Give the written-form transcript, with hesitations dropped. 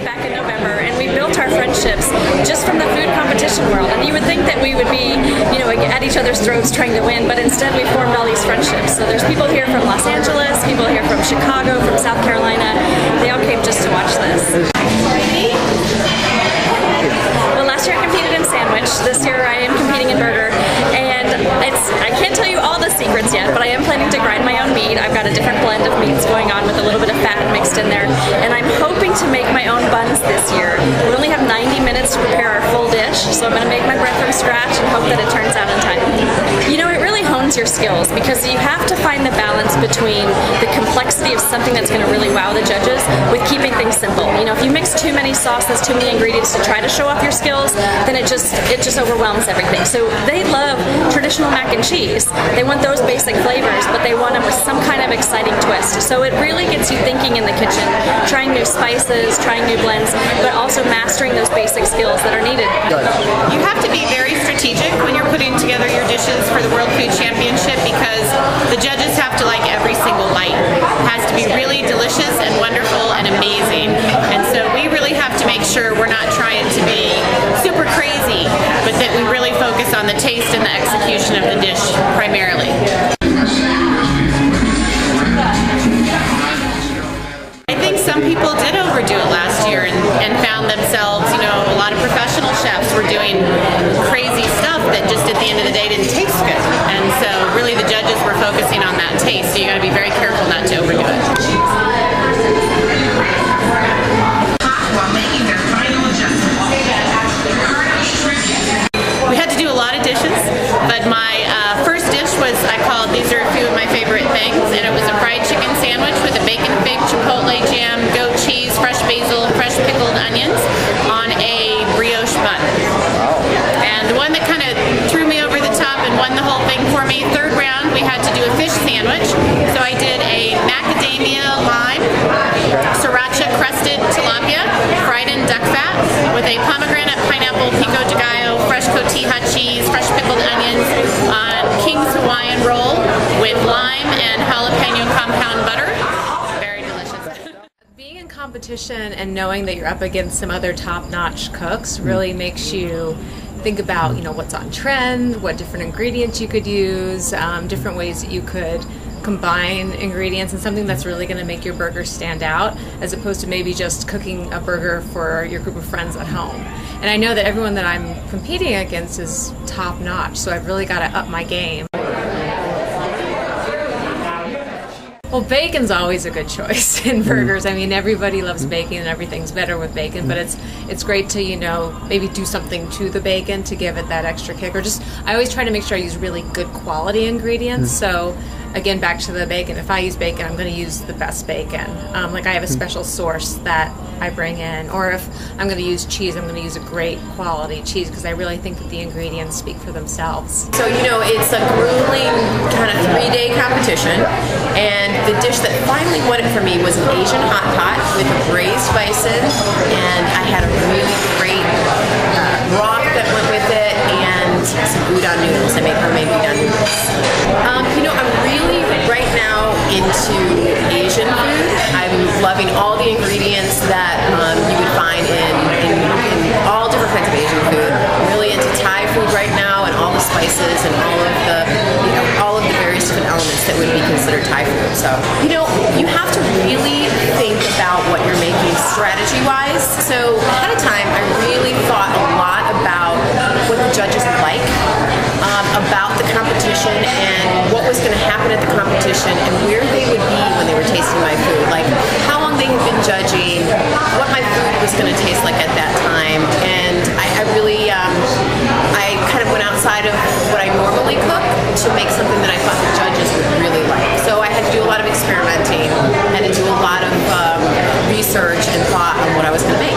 back in November, and we built our friendships just from the food competition world. And you would think that we would be, at each other's throats trying to win, but instead we formed all these friendships. So there's people here from Los Angeles, people here from Chicago, from South Carolina. They all came just to watch this. Well, last year I competed in sandwich. This year I am competing in burger. And I can't tell you all the secrets yet, but I am planning to grind my own meat. I've got a different blend of meats going on with a little bit of fat mixed in there. And I'm hoping to make my own buns this year. We only have 90 minutes to prepare our full dish, so I'm going to make my bread from scratch and hope that it turns out in time. It really hones your skills because you have to find the balance between the complexity of something that's going to really wow the judges with keeping things simple. If you mix too many sauces, too many ingredients to try to show off your skills, then it just overwhelms everything. So they love traditional mac and cheese. They want those basic flavors, but they want them with some kind of exciting twist. So it really gets you thinking in the kitchen, trying new spices, trying new blends, but also mastering those basic skills that are needed. You have to be very strategic when you're putting together your dishes for the World Food Championship because the judges have to like every single bite. It has to be really delicious and wonderful and amazing. And so we really have to make sure we're not trying to be super crazy, but that we really focus on the taste and the execution of the dish primarily. I think some people did overdo it last year and found themselves, a lot of professional chefs were doing crazy stuff that just at the end of the day didn't taste good. And so really the judges were focusing on that taste, so you got to be very careful not to overdo it. We had to do a lot of dishes, but my first dish was, these are a few of my favorite things, and it was a fried chicken sandwich with a bacon fig chipotle jam, goat cheese, fresh basil, fresh pickled onions on a brioche bun. And the one that kind of threw me over the top and won the whole thing for me, third round, we had to do a fish sandwich. So I did a macadamia lime, sriracha crusted tilapia, fried in duck fat, with a pomegranate pineapple pico de gallo, fresh cotija cheese, fresh pickled onions on King's Hawaiian roll with lime and jalapeno compound butter. Very delicious. Being in competition and knowing that you're up against some other top-notch cooks really makes you think about, what's on trend, what different ingredients you could use, different ways that you could combine ingredients, and something that's really going to make your burger stand out, as opposed to maybe just cooking a burger for your group of friends at home. And I know that everyone that I'm competing against is top-notch, so I've really got to up my game. Well, bacon's always a good choice in burgers. I mean, everybody loves bacon and everything's better with bacon, but it's great to, maybe do something to the bacon to give it that extra kick. Or I always try to make sure I use really good quality ingredients. So again, back to the bacon. If I use bacon, I'm going to use the best bacon. Like I have a special source that I bring in. Or if I'm going to use cheese, I'm going to use a great quality cheese because I really think that the ingredients speak for themselves. So, it's a grueling kind of 3-day competition, and the dish that finally won it for me was an Asian hot pot with braised bison, and I had a really great broth that went with it, and some udon noodles. I made homemade udon noodles. I'm really right now into Asian food. I'm loving all the ingredients that you would find in all different kinds of Asian food. I'm really into Thai food right now, and all the spices and all of the various different elements that would be considered Thai food. So, you have to really think about what you're making strategy-wise. So ahead of time, I really thought a lot about what the judges like, about the competition and what was going to happen at the competition and where they would be when they were tasting my food. Like how long they had been judging, what my food was going to taste like at that time. And I really, I kind of went outside of what I normally cook to make something that I thought the judges would really like. So I had to do a lot of experimenting, had to do a lot of research and thought on what I was going to make.